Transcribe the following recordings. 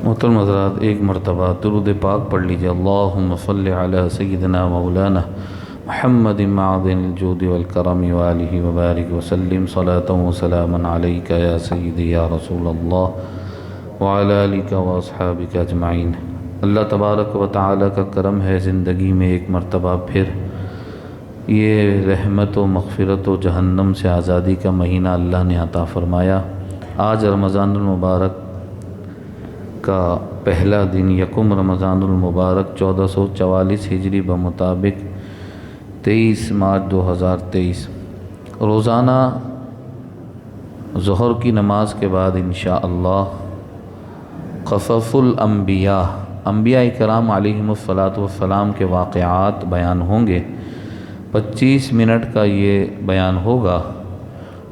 محترم حضرات، ایک مرتبہ درود پاک پڑھ لیجیے۔ اللہم صلی علی سیدنا مولانا محمد معدن الجود والکرم وآلہ وبارک وسلم صلاۃ وسلاما علیک یا سیدی یا رسول اللہ وعلی آلک واصحابک اجمعین۔ اللہ تبارک و تعالی کا کرم ہے، زندگی میں ایک مرتبہ پھر یہ رحمت و مغفرت و جہنم سے آزادی کا مہینہ اللہ نے عطا فرمایا۔ آج رمضان المبارک کا پہلا دن، یکم رمضان المبارک 1444 ہجری بمطابق 23 مارچ 2023۔ روزانہ ظہر کی نماز کے بعد انشاءاللہ قصص الانبیاء، انبیاء کرام علیہم الصلاۃ کے واقعات بیان ہوں گے۔ 25 منٹ کا یہ بیان ہوگا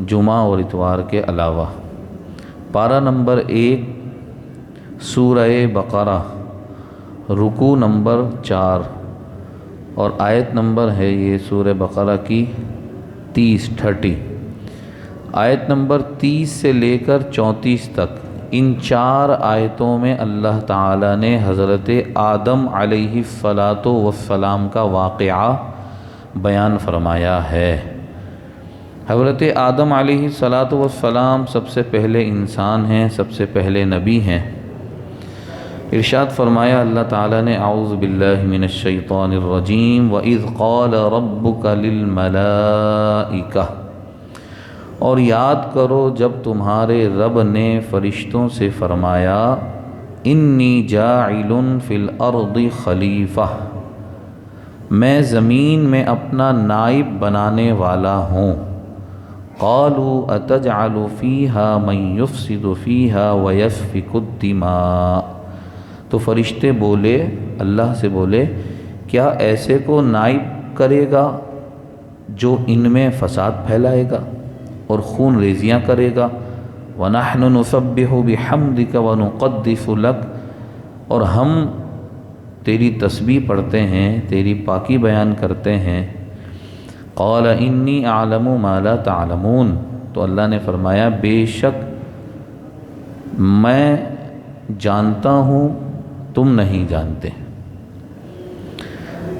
جمعہ اور اتوار کے علاوہ۔ پارہ نمبر 1 سورہ بقرہ، رکوع نمبر 4 اور آیت نمبر ہے یہ سورہ بقرہ کی 30 آیت نمبر 30 سے لے کر 34 تک۔ ان 4 آیتوں میں اللہ تعالیٰ نے حضرت آدم علیہ السلام کا واقعہ بیان فرمایا ہے۔ حضرت آدم علیہ السلام سب سے پہلے انسان ہیں، سب سے پہلے نبی ہیں۔ ارشاد فرمایا اللہ تعالیٰ نے، اعوذ باللہ من الشیطان الرجیم، وَإِذْ قَالَ رَبُّكَ لِلْمَلَائِكَةِ، اور یاد کرو جب تمہارے رب نے فرشتوں سے فرمایا، انی جاعل فی الارض خلیفہ، میں زمین میں اپنا نائب بنانے والا ہوں۔ قالوا اتجعل فیہا من یفسد فیہا ویسفک الدماء، تو فرشتے بولے، اللہ سے بولے، کیا ایسے کو نائب کرے گا جو ان میں فساد پھیلائے گا اور خون ریزیاں کرے گا؟ وَنَحْنُ نُسَبِّحُ بِحَمْدِكَ وَنُقَدِّسُ لَكَ، اور ہم تیری تسبیح پڑھتے ہیں، تیری پاکی بیان کرتے ہیں۔ قَالَ إِنِّي أَعْلَمُ مَا لَا تَعْلَمُونَ، تو اللہ نے فرمایا بے شک میں جانتا ہوں تم نہیں جانتے۔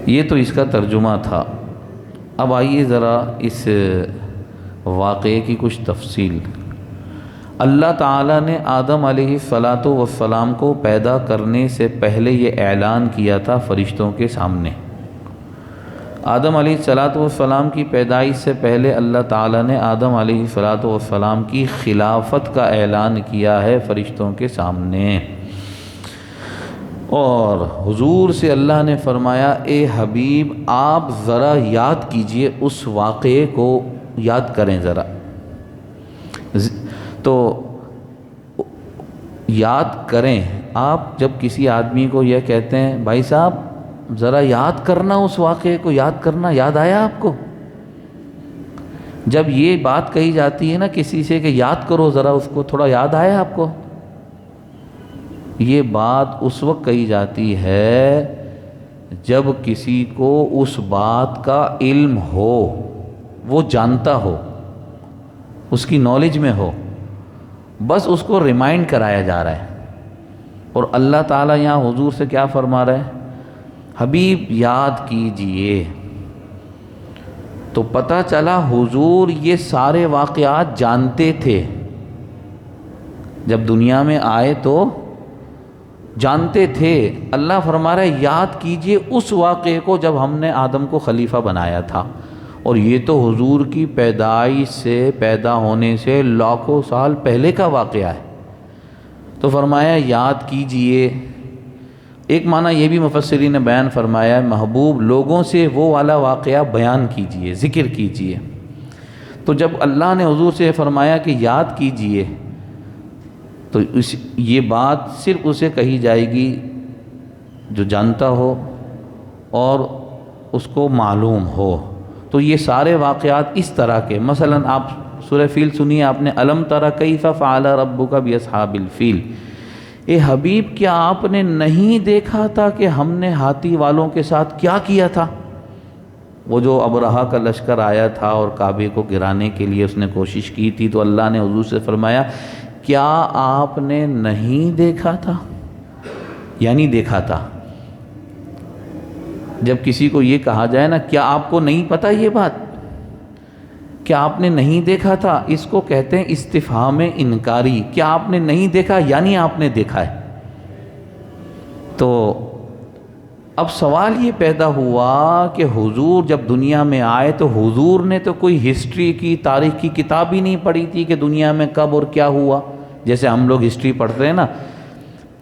یہ تو اس کا ترجمہ تھا۔ اب آئیے ذرا اس واقعے کی کچھ تفصیل۔ اللہ تعالیٰ نے آدم علیہ السلام کو پیدا کرنے سے پہلے یہ اعلان کیا تھا فرشتوں کے سامنے۔ آدم علیہ السلام کی پیدائش سے پہلے اللہ تعالیٰ نے آدم علیہ السلام کی خلافت کا اعلان کیا ہے فرشتوں کے سامنے، اور حضور سے اللہ نے فرمایا، اے حبیب آپ ذرا یاد کیجئے، اس واقعے کو یاد کریں ذرا۔ تو یاد کریں، آپ جب کسی آدمی کو یہ کہتے ہیں بھائی صاحب ذرا یاد کرنا، اس واقعے کو یاد کرنا، یاد آیا آپ کو؟ جب یہ بات کہی جاتی ہے نا کسی سے کہ یاد کرو ذرا اس کو، تھوڑا یاد آیا آپ کو؟ یہ بات اس وقت کہی جاتی ہے جب کسی کو اس بات کا علم ہو، وہ جانتا ہو، اس کی نالج میں ہو، بس اس کو ریمائنڈ کرایا جا رہا ہے۔ اور اللہ تعالیٰ یہاں حضور سے کیا فرما رہا ہے؟ حبیب یاد کیجئے۔ تو پتہ چلا حضور یہ سارے واقعات جانتے تھے، جب دنیا میں آئے تو جانتے تھے۔ اللہ فرما رہا ہے یاد کیجئے اس واقعے کو جب ہم نے آدم کو خلیفہ بنایا تھا، اور یہ تو حضور کی پیدائش سے، پیدا ہونے سے لاکھوں سال پہلے کا واقعہ ہے۔ تو فرمایا یاد کیجئے۔ ایک معنی یہ بھی مفسرین نے بیان فرمایا ہے، محبوب لوگوں سے وہ والا واقعہ بیان کیجئے، ذکر کیجئے۔ تو جب اللہ نے حضور سے فرمایا کہ یاد کیجئے، تو یہ بات صرف اسے کہی جائے گی جو جانتا ہو اور اس کو معلوم ہو۔ تو یہ سارے واقعات اس طرح کے، مثلا آپ سورہ فیل سنیے، آپ نے الم تر کیف فعل ربک باصحاب الفیل، اے حبیب کیا آپ نے نہیں دیکھا تھا کہ ہم نے ہاتھی والوں کے ساتھ کیا کیا تھا؟ وہ جو ابرہہ کا لشکر آیا تھا اور کعبے کو گرانے کے لیے اس نے کوشش کی تھی، تو اللہ نے حضور سے فرمایا کیا آپ نے نہیں دیکھا تھا؟ یعنی دیکھا تھا۔ جب کسی کو یہ کہا جائے نا کیا آپ کو نہیں پتہ یہ بات، کیا آپ نے نہیں دیکھا تھا، اس کو کہتے ہیں استفہام انکاری۔ کیا آپ نے نہیں دیکھا یعنی آپ نے دیکھا ہے۔ تو اب سوال یہ پیدا ہوا کہ حضور جب دنیا میں آئے تو حضور نے تو کوئی ہسٹری کی، تاریخ کی کتاب ہی نہیں پڑھی تھی کہ دنیا میں کب اور کیا ہوا۔ جیسے ہم لوگ ہسٹری پڑھتے ہیں نا،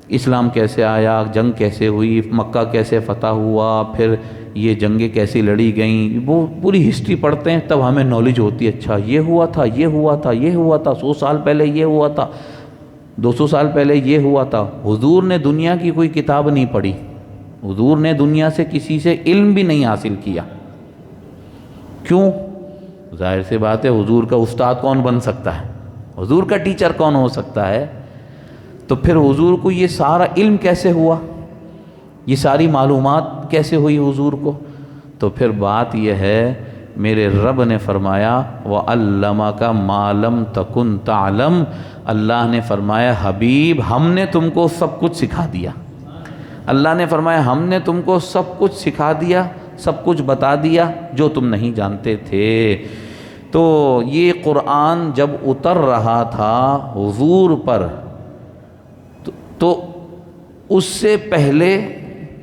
اسلام کیسے آیا، جنگ کیسے ہوئی، مکہ کیسے فتح ہوا، پھر یہ جنگیں کیسی لڑی گئیں، وہ پوری ہسٹری پڑھتے ہیں تب ہمیں نالج ہوتی ہے۔ اچھا یہ ہوا تھا، یہ ہوا تھا، یہ ہوا تھا، 100 سال پہلے یہ ہوا تھا، 200 سال پہلے یہ ہوا تھا۔ حضور نے دنیا کی کوئی کتاب نہیں پڑھی، حضور نے دنیا سے کسی سے علم بھی نہیں حاصل کیا۔ کیوں؟ ظاہر سی بات ہے، حضور کا استاد کون بن سکتا ہے، حضور کا ٹیچر کون ہو سکتا ہے؟ تو پھر حضور کو یہ سارا علم کیسے ہوا، یہ ساری معلومات کیسے ہوئی حضور کو؟ تو پھر بات یہ ہے، میرے رب نے فرمایا وَعَلَّمَكَ مَا لَمْ تَكُنْ تَعْلَمْ، اللہ نے فرمایا حبیب ہم نے تم کو سب کچھ سکھا دیا۔ اللہ نے فرمایا ہم نے تم کو سب کچھ سکھا دیا، سب کچھ بتا دیا جو تم نہیں جانتے تھے۔ تو یہ قرآن جب اتر رہا تھا حضور پر تو اس سے پہلے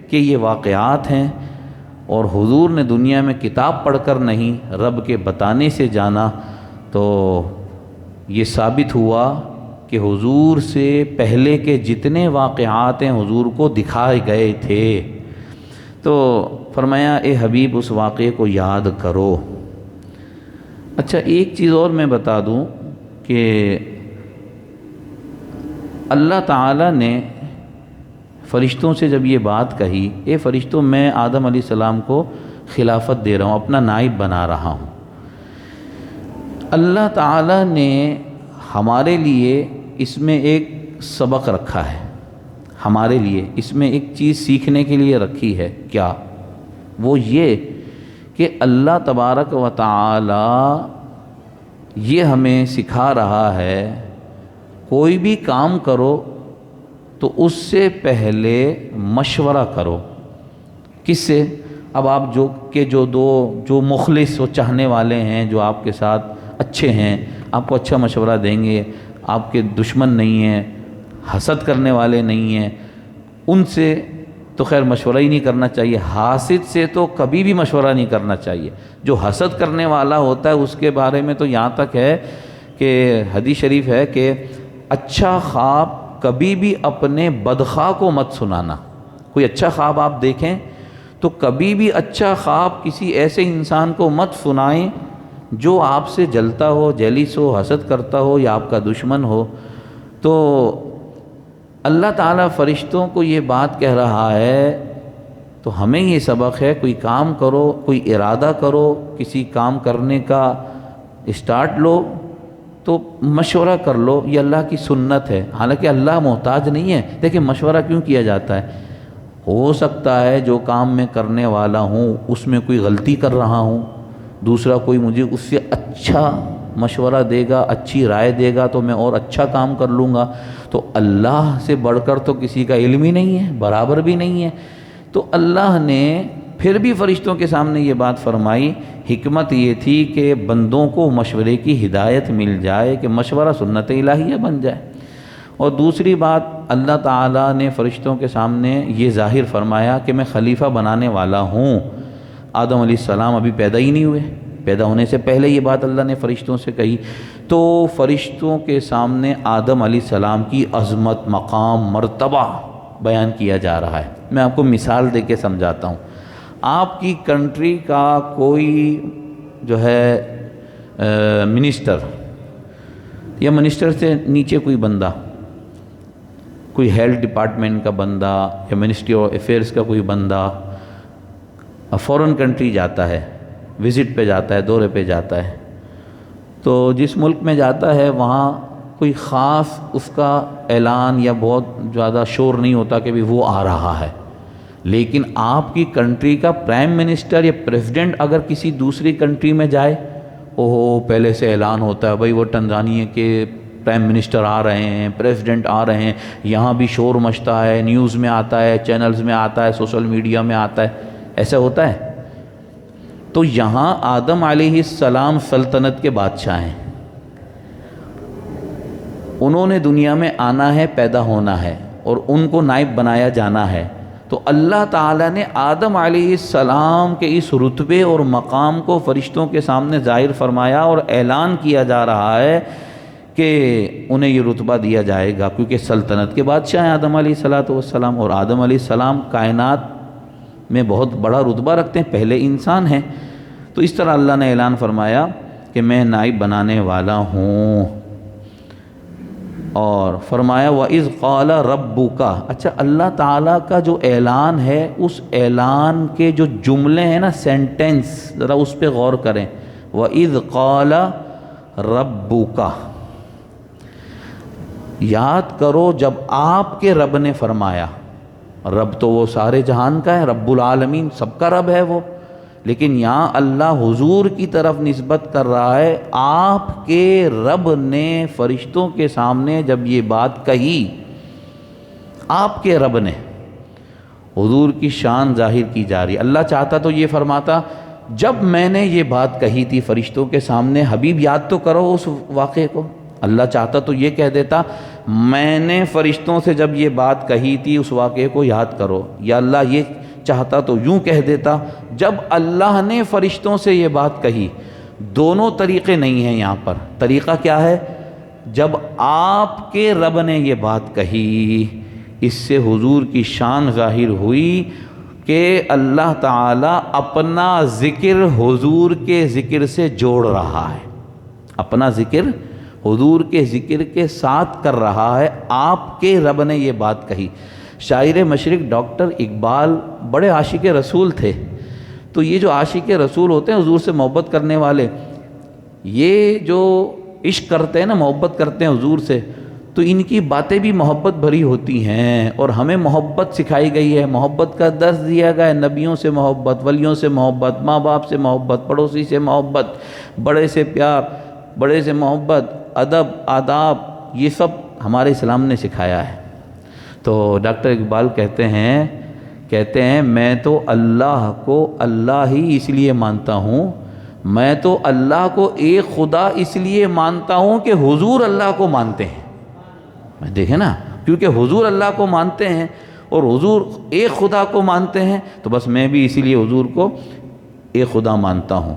کہ یہ واقعات ہیں، اور حضور نے دنیا میں کتاب پڑھ کر نہیں رب کے بتانے سے جانا، تو یہ ثابت ہوا کہ حضور سے پہلے کے جتنے واقعات ہیں حضور کو دکھائے گئے تھے۔ تو فرمایا اے حبیب اس واقعے کو یاد کرو۔ اچھا ایک چیز اور میں بتا دوں کہ اللہ تعالیٰ نے فرشتوں سے جب یہ بات کہی، اے فرشتوں میں آدم علیہ السلام کو خلافت دے رہا ہوں، اپنا نائب بنا رہا ہوں، اللہ تعالیٰ نے ہمارے لیے اس میں ایک سبق رکھا ہے، ہمارے لیے اس میں ایک چیز سیکھنے کے لیے رکھی ہے۔ کیا؟ وہ یہ کہ اللہ تبارک و تعالی یہ ہمیں سکھا رہا ہے کوئی بھی کام کرو تو اس سے پہلے مشورہ کرو۔ کس سے؟ اب آپ جو مخلص و چاہنے والے ہیں، جو آپ کے ساتھ اچھے ہیں، آپ کو اچھا مشورہ دیں گے، آپ کے دشمن نہیں ہیں، حسد کرنے والے نہیں ہیں، ان سے تو خیر مشورہ ہی نہیں کرنا چاہیے۔ حاسد سے تو کبھی بھی مشورہ نہیں کرنا چاہیے۔ جو حسد کرنے والا ہوتا ہے اس کے بارے میں تو یہاں تک ہے کہ حدیث شریف ہے کہ اچھا خواب کبھی بھی اپنے بدخواہ کو مت سنانا۔ کوئی اچھا خواب آپ دیکھیں تو کبھی بھی اچھا خواب کسی ایسے انسان کو مت سنائیں جو آپ سے جلتا ہو، جیلیس ہو، حسد کرتا ہو یا آپ کا دشمن ہو۔ تو اللہ تعالیٰ فرشتوں کو یہ بات کہہ رہا ہے تو ہمیں یہ سبق ہے، کوئی کام کرو، کوئی ارادہ کرو، کسی کام کرنے کا اسٹارٹ لو تو مشورہ کر لو، یہ اللہ کی سنت ہے۔ حالانکہ اللہ محتاج نہیں ہے، دیکھیں مشورہ کیوں کیا جاتا ہے؟ ہو سکتا ہے جو کام میں کرنے والا ہوں اس میں کوئی غلطی کر رہا ہوں، دوسرا کوئی مجھے اس سے اچھا مشورہ دے گا، اچھی رائے دے گا تو میں اور اچھا کام کر لوں گا۔ تو اللہ سے بڑھ کر تو کسی کا علم ہی نہیں ہے، برابر بھی نہیں ہے۔ تو اللہ نے پھر بھی فرشتوں کے سامنے یہ بات فرمائی، حکمت یہ تھی کہ بندوں کو مشورے کی ہدایت مل جائے، کہ مشورہ سنت الہیہ بن جائے۔ اور دوسری بات اللہ تعالیٰ نے فرشتوں کے سامنے یہ ظاہر فرمایا کہ میں خلیفہ بنانے والا ہوں۔ آدم علیہ السلام ابھی پیدا ہی نہیں ہوئے، پیدا ہونے سے پہلے یہ بات اللہ نے فرشتوں سے کہی۔ تو فرشتوں کے سامنے آدم علیہ السلام کی عظمت، مقام، مرتبہ بیان کیا جا رہا ہے۔ میں آپ کو مثال دے کے سمجھاتا ہوں۔ آپ کی کنٹری کا کوئی جو ہے منسٹر یا منسٹر سے نیچے کوئی بندہ، کوئی ہیلتھ ڈپارٹمنٹ کا بندہ یا منسٹری آف افیئرس کا کوئی بندہ فورن کنٹری جاتا ہے، وزٹ پہ جاتا ہے، دورے پہ جاتا ہے، تو جس ملک میں جاتا ہے وہاں کوئی خاص اس کا اعلان یا بہت زیادہ شور نہیں ہوتا کہ بھی وہ آ رہا ہے۔ لیکن آپ کی کنٹری کا پرائم منسٹر یا پریزیڈنٹ اگر کسی دوسری کنٹری میں جائے، اوہو پہلے سے اعلان ہوتا ہے بھائی وہ ٹنزانیہ کے پرائم منسٹر آ رہے ہیں، پریزیڈنٹ آ رہے ہیں، یہاں بھی شور مچتا ہے، نیوز میں آتا ہے، چینلز میں آتا ہے، سوشل میڈیا میں آتا ہے، ایسا ہوتا ہے؟ تو یہاں آدم علیہ السلام سلطنت کے بادشاہ ہیں، انہوں نے دنیا میں آنا ہے، پیدا ہونا ہے، اور ان کو نائب بنایا جانا ہے۔ تو اللہ تعالیٰ نے آدم علیہ السلام کے اس رتبے اور مقام کو فرشتوں کے سامنے ظاہر فرمایا، اور اعلان کیا جا رہا ہے کہ انہیں یہ رتبہ دیا جائے گا، کیونکہ سلطنت کے بادشاہ ہیں آدم علیہ السلام، اور آدم علیہ السلام کائنات میں بہت بڑا رتبہ رکھتے ہیں، پہلے انسان ہیں۔ تو اس طرح اللہ نے اعلان فرمایا کہ میں نائب بنانے والا ہوں، اور فرمایا وَإِذْ قَالَ رَبُّكَ۔ اچھا، اللہ تعالیٰ کا جو اعلان ہے، اس اعلان کے جو جملے ہیں نا، سینٹنس، ذرا اس پہ غور کریں۔ وَإِذْ قَالَ رَبُّكَ، یاد کرو جب آپ کے رب نے فرمایا۔ رب تو وہ سارے جہان کا ہے، رب العالمین، سب کا رب ہے وہ، لیکن یہاں اللہ حضور کی طرف نسبت کر رہا ہے۔ آپ کے رب نے فرشتوں کے سامنے جب یہ بات کہی، آپ کے رب نے، حضور کی شان ظاہر کی جا رہی۔ اللہ چاہتا تو یہ فرماتا، جب میں نے یہ بات کہی تھی فرشتوں کے سامنے، حبیب یاد تو کرو اس واقعے کو۔ اللہ چاہتا تو یہ کہہ دیتا، میں نے فرشتوں سے جب یہ بات کہی تھی اس واقعے کو یاد کرو، یا اللہ یہ چاہتا تو یوں کہہ دیتا، جب اللہ نے فرشتوں سے یہ بات کہی۔ دونوں طریقے نہیں ہیں یہاں پر۔ طریقہ کیا ہے؟ جب آپ کے رب نے یہ بات کہی، اس سے حضور کی شان ظاہر ہوئی کہ اللہ تعالیٰ اپنا ذکر حضور کے ذکر سے جوڑ رہا ہے، اپنا ذکر حضور کے ذکر کے ساتھ کر رہا ہے۔ آپ کے رب نے یہ بات کہی۔ شاعر مشرق ڈاکٹر اقبال بڑے عاشق رسول تھے، تو یہ جو عاشق رسول ہوتے ہیں، حضور سے محبت کرنے والے، یہ جو عشق کرتے ہیں نا، محبت کرتے ہیں حضور سے، تو ان کی باتیں بھی محبت بھری ہوتی ہیں، اور ہمیں محبت سکھائی گئی ہے، محبت کا درس دیا گیا ہے، نبیوں سے محبت، ولیوں سے محبت، ماں باپ سے محبت، پڑوسی سے محبت، بڑے سے پیار، بڑے سے محبت، ادب، آداب، یہ سب ہمارے اسلام نے سکھایا ہے۔ تو ڈاکٹر اقبال کہتے ہیں میں تو اللہ کو اللہ ہی اس لیے مانتا ہوں، میں تو اللہ کو ایک خدا اس لیے مانتا ہوں کہ حضور اللہ کو مانتے ہیں۔ دیکھیں نا، کیونکہ حضور اللہ کو مانتے ہیں اور حضور ایک خدا کو مانتے ہیں، تو بس میں بھی اسی لیے حضور کو ایک خدا مانتا ہوں،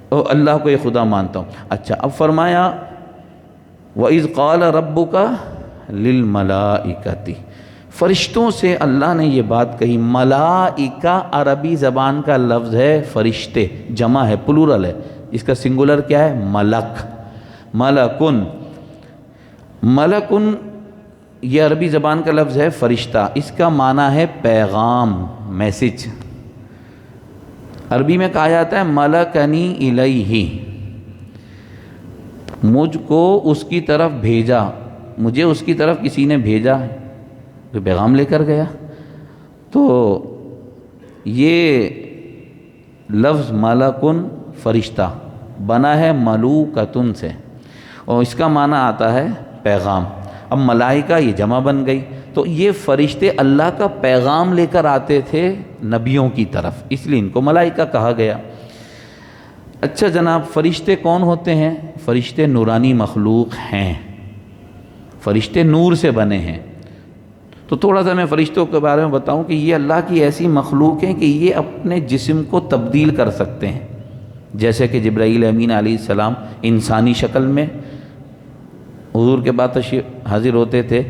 اور اللہ کو ایک خدا مانتا ہوں۔ اچھا، اب فرمایا وَإِذْ قَالَ رَبُّكَ لِلْمَلَائِكَةِ، فرشتوں سے اللہ نے یہ بات کہی۔ ملائکہ عربی زبان کا لفظ ہے فرشتے، جمع ہے، پلورل ہے، اس کا سنگولر کیا ہے؟ ملک، ملکن۔ ملکن یہ عربی زبان کا لفظ ہے فرشتہ، اس کا معنی ہے پیغام، میسج۔ عربی میں کہا جاتا ہے ملکنی الیہ، مجھ کو اس کی طرف بھیجا، مجھے اس کی طرف کسی نے بھیجا، تو پیغام لے کر گیا۔ تو یہ لفظ ملکن فرشتہ بنا ہے ملوکتن سے، اور اس کا معنی آتا ہے پیغام۔ اب ملائکہ یہ جمع بن گئی، تو یہ فرشتے اللہ کا پیغام لے کر آتے تھے نبیوں کی طرف، اس لیے ان کو ملائکہ کہا گیا۔ اچھا جناب، فرشتے کون ہوتے ہیں؟ فرشتے نورانی مخلوق ہیں، فرشتے نور سے بنے ہیں۔ تو تھوڑا سا میں فرشتوں کے بارے میں بتاؤں کہ یہ اللہ کی ایسی مخلوق ہیں کہ یہ اپنے جسم کو تبدیل کر سکتے ہیں، جیسے کہ جبرائیل امین علیہ السلام انسانی شکل میں حضور کے بعد تشریف حاضر ہوتے تھے،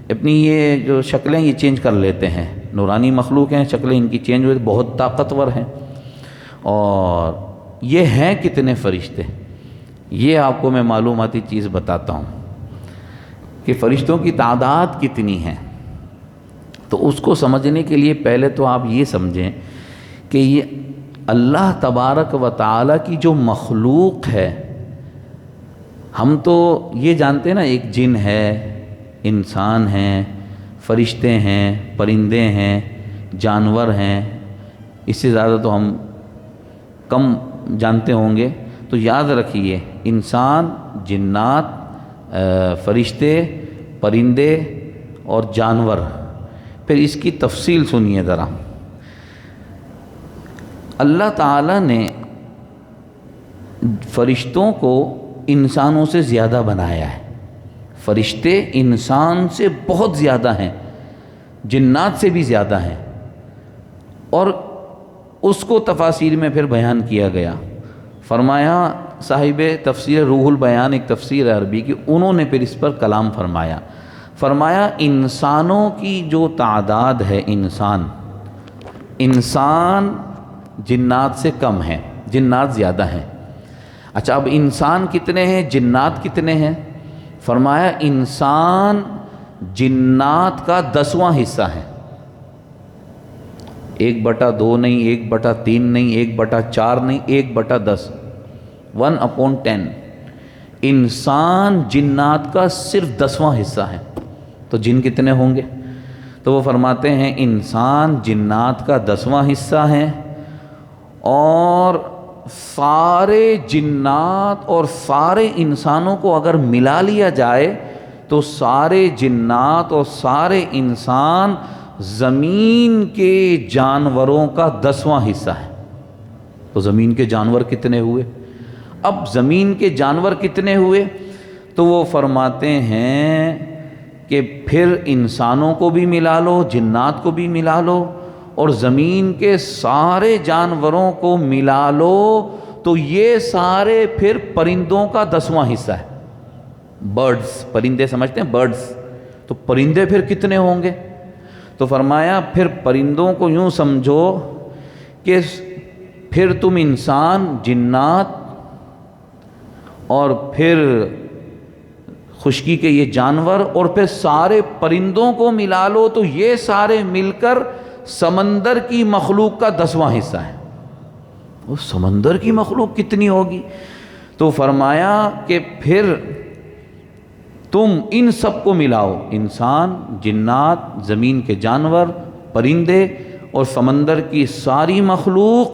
اپنی یہ جو شکلیں یہ چینج کر لیتے ہیں، نورانی مخلوق ہیں، شکلیں ان کی چینج ہوئی، بہت طاقتور ہیں۔ اور یہ ہیں کتنے فرشتے، یہ آپ کو میں معلوماتی چیز بتاتا ہوں کہ فرشتوں کی تعداد کتنی ہے۔ تو اس کو سمجھنے کے لیے پہلے تو آپ یہ سمجھیں کہ یہ اللہ تبارک و تعالیٰ کی جو مخلوق ہے، ہم تو یہ جانتے ہیں نا، ایک جن ہے، انسان ہیں، فرشتے ہیں، پرندے ہیں، جانور ہیں، اس سے زیادہ تو ہم کم جانتے ہوں گے۔ تو یاد رکھیے، انسان، جنات، فرشتے، پرندے اور جانور۔ پھر اس کی تفصیل سنیے ذرا۔ اللہ تعالیٰ نے فرشتوں کو انسانوں سے زیادہ بنایا ہے۔ فرشتے انسان سے بہت زیادہ ہیں، جنات سے بھی زیادہ ہیں، اور اس کو تفاسیر میں پھر بیان کیا گیا۔ فرمایا صاحب تفسیر روح البیان، ایک تفسیر عربی کی، انہوں نے پھر اس پر کلام فرمایا انسانوں کی جو تعداد ہے، انسان جنات سے کم ہے، جنات زیادہ ہیں۔ اچھا، اب انسان کتنے ہیں، جنات کتنے ہیں؟ فرمایا انسان جنات کا 10واں حصہ ہے۔ 1/2 نہیں، 1/3 نہیں، 1/4 نہیں، 1/10، 1/10۔ انسان جنات کا صرف 10واں حصہ ہے۔ تو جن کتنے ہوں گے؟ تو وہ فرماتے ہیں انسان جنات کا 10واں حصہ ہے، اور سارے جنات اور سارے انسانوں کو اگر ملا لیا جائے تو سارے جنات اور سارے انسان زمین کے جانوروں کا 10واں حصہ ہے۔ تو زمین کے جانور کتنے ہوئے؟ اب زمین کے جانور کتنے ہوئے؟ تو وہ فرماتے ہیں کہ پھر انسانوں کو بھی ملا لو، جنات کو بھی ملا لو، اور زمین کے سارے جانوروں کو ملا لو تو یہ سارے پھر پرندوں کا 10واں حصہ ہے۔ برڈز، پرندے سمجھتے ہیں، برڈز، تو پرندے پھر کتنے ہوں گے؟ تو فرمایا پھر پرندوں کو یوں سمجھو کہ پھر تم انسان، جنات اور پھر خشکی کے یہ جانور اور پھر سارے پرندوں کو ملا لو تو یہ سارے مل کر سمندر کی مخلوق کا 10واں حصہ ہے۔ وہ سمندر کی مخلوق کتنی ہوگی؟ تو فرمایا کہ پھر تم ان سب کو ملاؤ، انسان، جنات، زمین کے جانور، پرندے اور سمندر کی ساری مخلوق،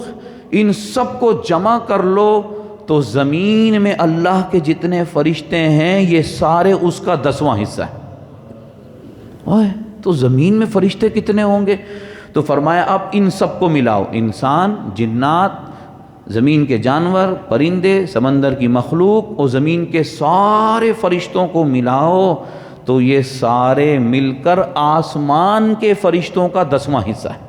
ان سب کو جمع کر لو تو زمین میں اللہ کے جتنے فرشتے ہیں یہ سارے اس کا 10واں حصہ ہے۔ تو زمین میں فرشتے کتنے ہوں گے؟ تو فرمایا اب ان سب کو ملاؤ، انسان، جنات، زمین کے جانور، پرندے، سمندر کی مخلوق اور زمین کے سارے فرشتوں کو ملاؤ تو یہ سارے مل کر آسمان کے فرشتوں کا 10واں حصہ ہے۔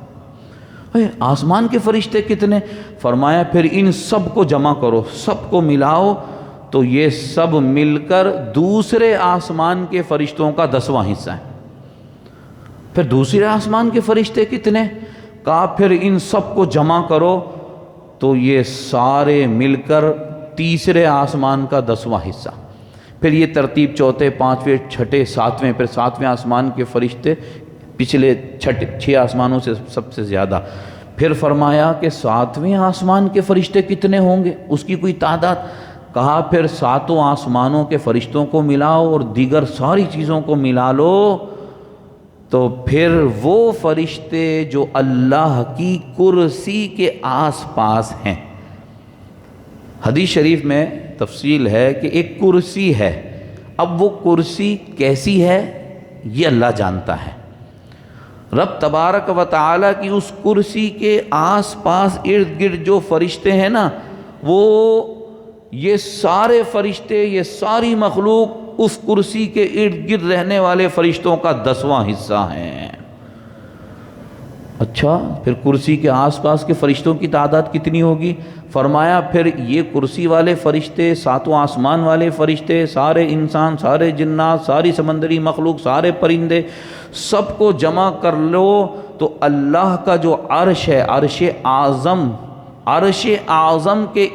آسمان کے فرشتے کتنے؟ فرمایا پھر ان سب کو جمع کرو، سب کو ملاؤ تو یہ سب مل کر دوسرے آسمان کے فرشتوں کا 10واں حصہ ہے۔ پھر دوسرے آسمان کے فرشتے کتنے؟ کہا پھر ان سب کو جمع کرو تو یہ سارے مل کر تیسرے آسمان کا 10واں حصہ۔ پھر یہ ترتیب چوتھے، پانچویں، چھٹے، ساتویں، پھر ساتویں آسمان کے فرشتے پچھلے 6 آسمانوں سے سب سے زیادہ۔ پھر فرمایا کہ ساتویں آسمان کے فرشتے کتنے ہوں گے، اس کی کوئی تعداد؟ کہا پھر 7 آسمانوں کے فرشتوں کو ملاؤ اور دیگر ساری چیزوں کو ملا لو تو پھر وہ فرشتے جو اللہ کی کرسی کے آس پاس ہیں۔ حدیث شریف میں تفصیل ہے کہ ایک کرسی ہے، اب وہ کرسی کیسی ہے یہ اللہ جانتا ہے۔ رب تبارک و تعالیٰ کی اس کرسی کے آس پاس ارد گرد جو فرشتے ہیں نا، وہ یہ سارے فرشتے، یہ ساری مخلوق اس کرسی کے ارد گرد رہنے والے فرشتوں کا 10واں حصہ ہیں۔ اچھا، پھر کرسی کے آس پاس کے فرشتوں کی تعداد کتنی ہوگی؟ فرمایا پھر یہ کرسی والے فرشتے، 7 آسمان والے فرشتے، سارے انسان، سارے جنات، ساری سمندری مخلوق، سارے پرندے، سب کو جمع کر لو تو اللہ کا جو عرش ہے، عرش اعظم کے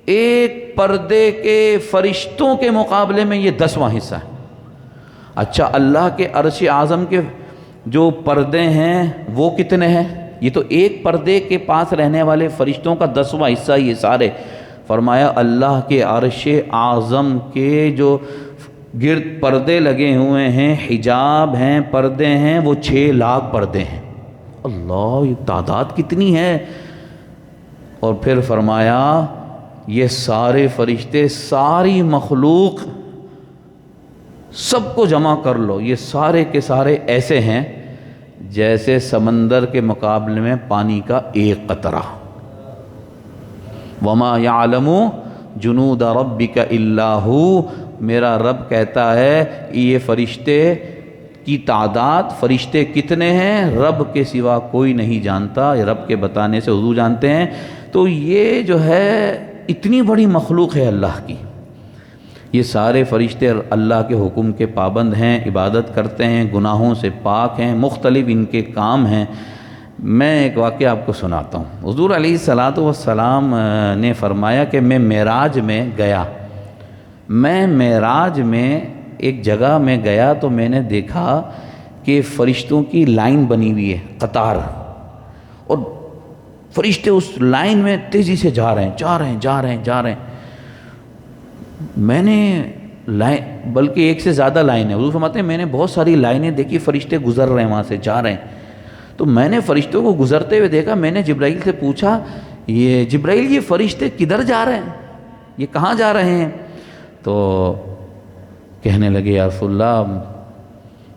ایک پردے کے فرشتوں کے مقابلے میں یہ 10واں حصہ ہے۔ اچھا، اللہ کے عرش اعظم کے جو پردے ہیں وہ کتنے ہیں؟ یہ تو ایک پردے کے پاس رہنے والے فرشتوں کا 10واں حصہ یہ سارے۔ فرمایا اللہ کے عرش اعظم کے جو گرد پردے لگے ہوئے ہیں، حجاب ہیں، پردے ہیں، وہ 6 لاکھ پردے ہیں۔ اللہ، یہ تعداد کتنی ہے! اور پھر فرمایا یہ سارے فرشتے، ساری مخلوق سب کو جمع کر لو، یہ سارے کے سارے ایسے ہیں جیسے سمندر کے مقابلے میں پانی کا ایک قطرہ۔ وما یعلم جنود ربک الا ہو، میرا رب کہتا ہے یہ فرشتے کی تعداد، فرشتے کتنے ہیں رب کے سوا کوئی نہیں جانتا، یہ رب کے بتانے سے حضور جانتے ہیں۔ تو یہ جو ہے اتنی بڑی مخلوق ہے اللہ کی، یہ سارے فرشتے اللہ کے حکم کے پابند ہیں، عبادت کرتے ہیں، گناہوں سے پاک ہیں، مختلف ان کے کام ہیں۔ میں ایک واقعہ آپ کو سناتا ہوں۔ حضور علیہ الصلاۃ والسلام نے فرمایا کہ میں معراج میں گیا، میں معراج میں ایک جگہ میں گیا تو میں نے دیکھا کہ فرشتوں کی لائن بنی ہوئی ہے، قطار، اور فرشتے اس لائن میں تیزی سے جا رہے ہیں۔ میں نے لائن، بلکہ ایک سے زیادہ لائن ہے، حضور فرماتے ہیں میں نے بہت ساری لائنیں دیکھی، فرشتے گزر رہے ہیں وہاں سے، جا رہے ہیں۔ تو میں نے فرشتوں کو گزرتے ہوئے دیکھا، میں نے جبرائیل سے پوچھا یہ جبرائیل یہ فرشتے کدھر جا رہے ہیں، یہ کہاں جا رہے ہیں؟ تو کہنے لگے یا رسول اللہ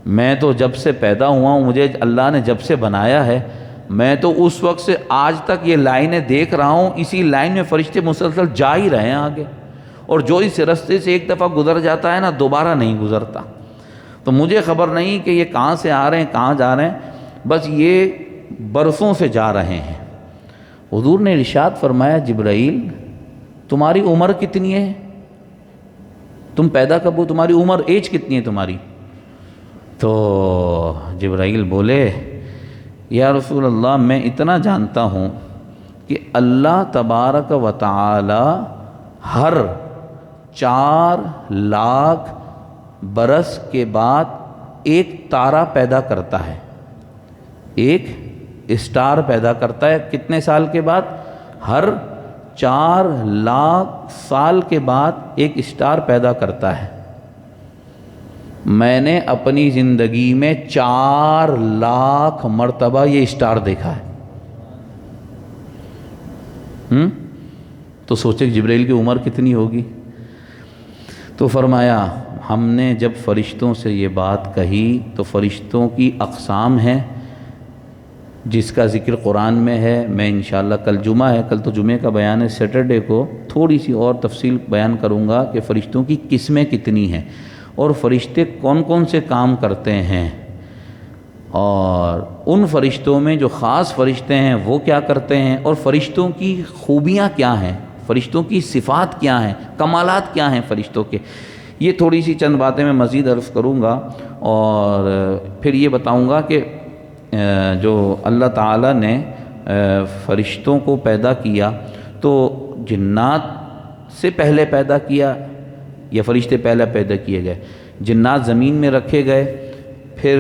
میں تو جب سے پیدا ہوا ہوں، مجھے اللہ نے جب سے بنایا ہے، میں تو اس وقت سے آج تک یہ لائنیں دیکھ رہا ہوں، اسی لائن میں فرشتے مسلسل جا ہی رہے ہیں آگے، اور جو اس رستے سے ایک دفعہ گزر جاتا ہے نا دوبارہ نہیں گزرتا۔ تو مجھے خبر نہیں کہ یہ کہاں سے آ رہے ہیں کہاں جا رہے ہیں، بس یہ برسوں سے جا رہے ہیں۔ حضور نے ارشاد فرمایا جبرائیل تمہاری عمر کتنی ہے، تم پیدا کب ہو، تمہاری عمر ایج کتنی ہے تمہاری؟ تو جبرائیل بولے یا رسول اللہ میں اتنا جانتا ہوں کہ اللہ تبارک و تعالی ہر 4,00,000 برس کے بعد ایک تارہ پیدا کرتا ہے، ایک اسٹار پیدا کرتا ہے۔ کتنے سال کے بعد؟ ہر 4,00,000 سال کے بعد ایک اسٹار پیدا کرتا ہے۔ میں نے اپنی زندگی میں 4,00,000 مرتبہ یہ اسٹار دیکھا ہے۔ تو سوچے جبرائیل کی عمر کتنی ہوگی؟ تو فرمایا ہم نے جب فرشتوں سے یہ بات کہی تو فرشتوں کی اقسام ہیں جس کا ذکر قرآن میں ہے۔ میں انشاءاللہ کل جمعہ ہے، کل تو جمعہ کا بیان ہے، سیٹرڈے کو تھوڑی سی اور تفصیل بیان کروں گا کہ فرشتوں کی قسمیں کتنی ہیں اور فرشتے کون کون سے کام کرتے ہیں، اور ان فرشتوں میں جو خاص فرشتے ہیں وہ کیا کرتے ہیں، اور فرشتوں کی خوبیاں کیا ہیں، فرشتوں کی صفات کیا ہیں، کمالات کیا ہیں فرشتوں کے۔ یہ تھوڑی سی چند باتیں میں مزید عرض کروں گا، اور پھر یہ بتاؤں گا کہ جو اللہ تعالیٰ نے فرشتوں کو پیدا کیا تو جنات سے پہلے پیدا کیا یا فرشتے پہلے پیدا کیے گئے؟ جنات زمین میں رکھے گئے، پھر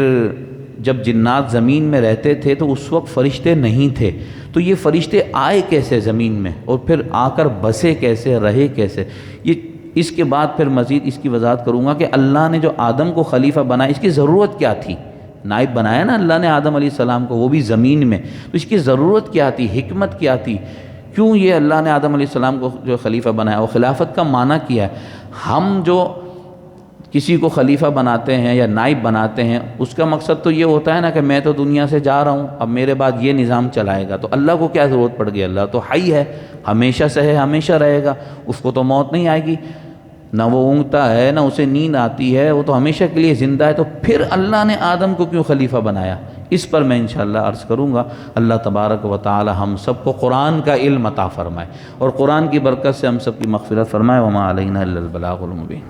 جب جنات زمین میں رہتے تھے تو اس وقت فرشتے نہیں تھے، تو یہ فرشتے آئے کیسے زمین میں اور پھر آ کر بسے کیسے، رہے کیسے؟ یہ اس کے بعد پھر مزید اس کی وضاحت کروں گا کہ اللہ نے جو آدم کو خلیفہ بنایا اس کی ضرورت کیا تھی؟ نائب بنایا نا اللہ نے آدم علیہ السلام کو، وہ بھی زمین میں، تو اس کی ضرورت کیا تھی، حکمت کیا تھی، کیوں یہ اللہ نے آدم علیہ السلام کو جو خلیفہ بنایا؟ اور خلافت کا معنی کیا ہے؟ ہم جو کسی کو خلیفہ بناتے ہیں یا نائب بناتے ہیں اس کا مقصد تو یہ ہوتا ہے نا کہ میں تو دنیا سے جا رہا ہوں، اب میرے بعد یہ نظام چلائے گا، تو اللہ کو کیا ضرورت پڑ گئی؟ اللہ تو حی ہے، ہمیشہ سے ہے، ہمیشہ رہے گا، اس کو تو موت نہیں آئے گی، نہ وہ اونگتا ہے نہ اسے نیند آتی ہے، وہ تو ہمیشہ کے لیے زندہ ہے، تو پھر اللہ نے آدم کو کیوں خلیفہ بنایا؟ اس پر میں انشاءاللہ عرض کروں گا۔ اللہ تبارک و تعالی ہم سب کو قرآن کا علم عطا فرمائے اور قرآن کی برکت سے ہم سب کی مغفرت فرمائے۔ وما علینا الا البلاغ المبین۔